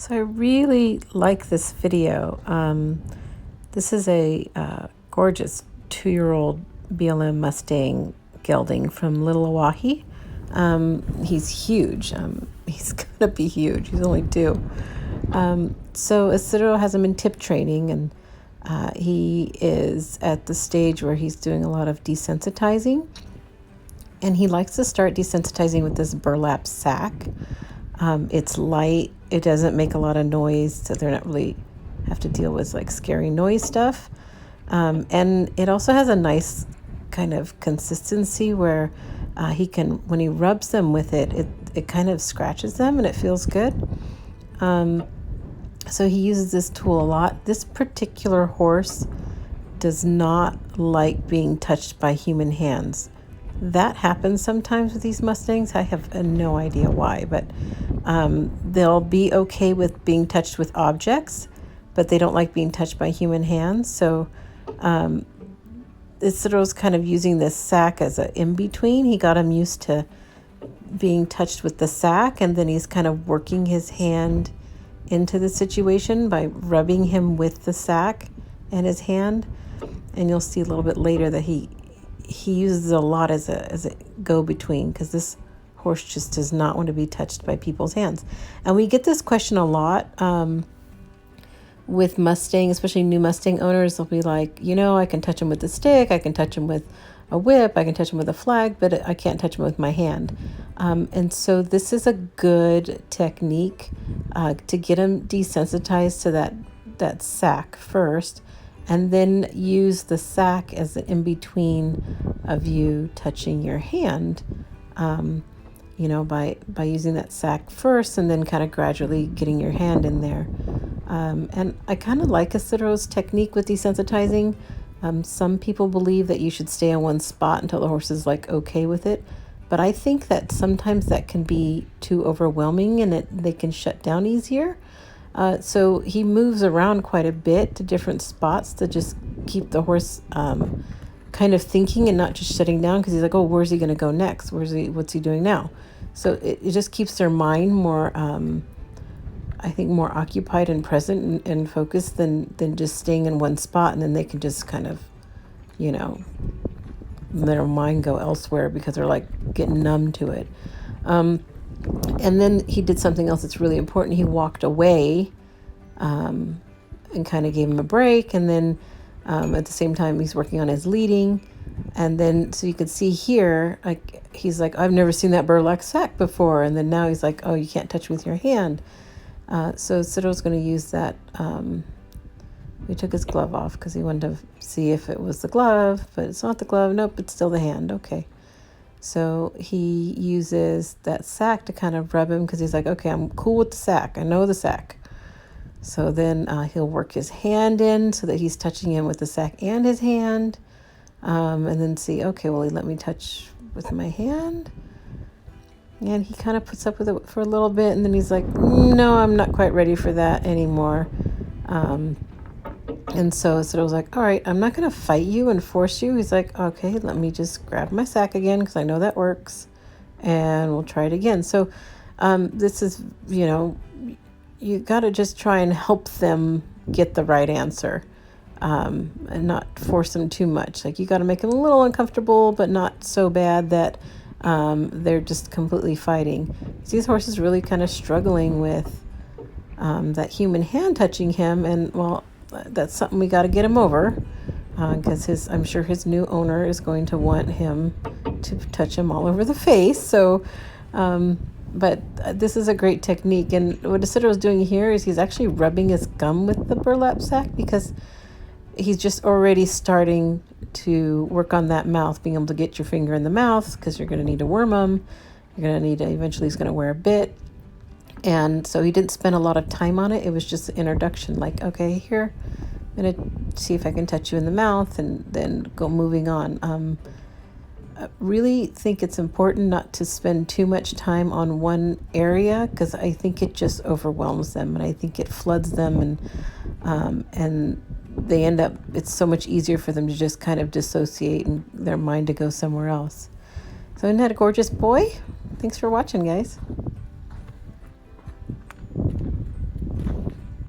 So I really like this video. This is a gorgeous 2-year-old BLM Mustang gelding from Little Oahe. He's huge. He's gonna be huge. He's only 2. So Aceros has him in tip training, and he is at the stage where he's doing a lot of desensitizing. And he likes to start desensitizing with this burlap sack. It's light. It doesn't make a lot of noise, so they're not really have to deal with like scary noise stuff. And it also has a nice kind of consistency where he can, when he rubs them with it kind of scratches them and it feels good. So he uses this tool a lot. This particular horse does not like being touched by human hands. That happens sometimes with these Mustangs. I have no idea why, but they'll be okay with being touched with objects, but they don't like being touched by human hands. So Aceros kind of using this sack as an in-between. He got him used to being touched with the sack, and then he's kind of working his hand into the situation by rubbing him with the sack and his hand. And you'll see a little bit later that he uses it a lot as a go-between, because this horse just does not want to be touched by people's hands. And we get this question a lot with Mustang, especially new Mustang owners. They'll be like, I can touch him with a stick, I can touch him with a whip, I can touch him with a flag, but I can't touch him with my hand. And so this is a good technique to get him desensitized to that sack first, and then use the sack as an in-between of you touching your hand, by using that sack first and then kind of gradually getting your hand in there. And I kind of like Aceros' technique with desensitizing. Some people believe that you should stay on one spot until the horse is like okay with it. But I think that sometimes that can be too overwhelming and they can shut down easier. So he moves around quite a bit to different spots to just keep the horse kind of thinking and not just shutting down, because he's like, oh, where's he going to go next? What's he doing now? So it just keeps their mind more, I think, more occupied and present and focused than just staying in one spot, and then they can just kind of, their mind go elsewhere because they're like getting numb to it. And then he did something else that's really important. He walked away and kind of gave him a break. And then at the same time, he's working on his leading. And then so you could see here, like he's like, I've never seen that burlap sack before. And then now he's like, oh, you can't touch with your hand. So Aceros going to use that. We took his glove off because he wanted to see if it was the glove, but it's not the glove. Nope, it's still the hand. Okay. So he uses that sack to kind of rub him, because he's like, okay, I'm cool with the sack. I know the sack. So then he'll work his hand in so that he's touching him with the sack and his hand. And then see, okay, well, he let me touch with my hand. And he kind of puts up with it for a little bit. And then he's like, no, I'm not quite ready for that anymore. And so it was like, all right, I'm not going to fight you and force you. He's like, okay, let me just grab my sack again, because I know that works, and we'll try it again. So this is, you got to just try and help them get the right answer, and not force them too much. Like, you got to make them a little uncomfortable, but not so bad that they're just completely fighting. These horses really kind of struggling with that human hand touching him, and well, that's something we got to get him over, because I'm sure his new owner is going to want him to touch him all over the face. So, but this is a great technique. And what Aceros is doing here is he's actually rubbing his gum with the burlap sack, because he's just already starting to work on that mouth, being able to get your finger in the mouth, because you're going to need to worm him. You're going to need to, eventually he's going to wear a bit. And so he didn't spend a lot of time on it. It was just an introduction, like, okay, here, I'm going to see if I can touch you in the mouth, and then go moving on. I really think it's important not to spend too much time on one area, because I think it just overwhelms them, and I think it floods them, and they end up, it's so much easier for them to just kind of dissociate and their mind to go somewhere else. So isn't that a gorgeous boy? Thanks for watching, guys.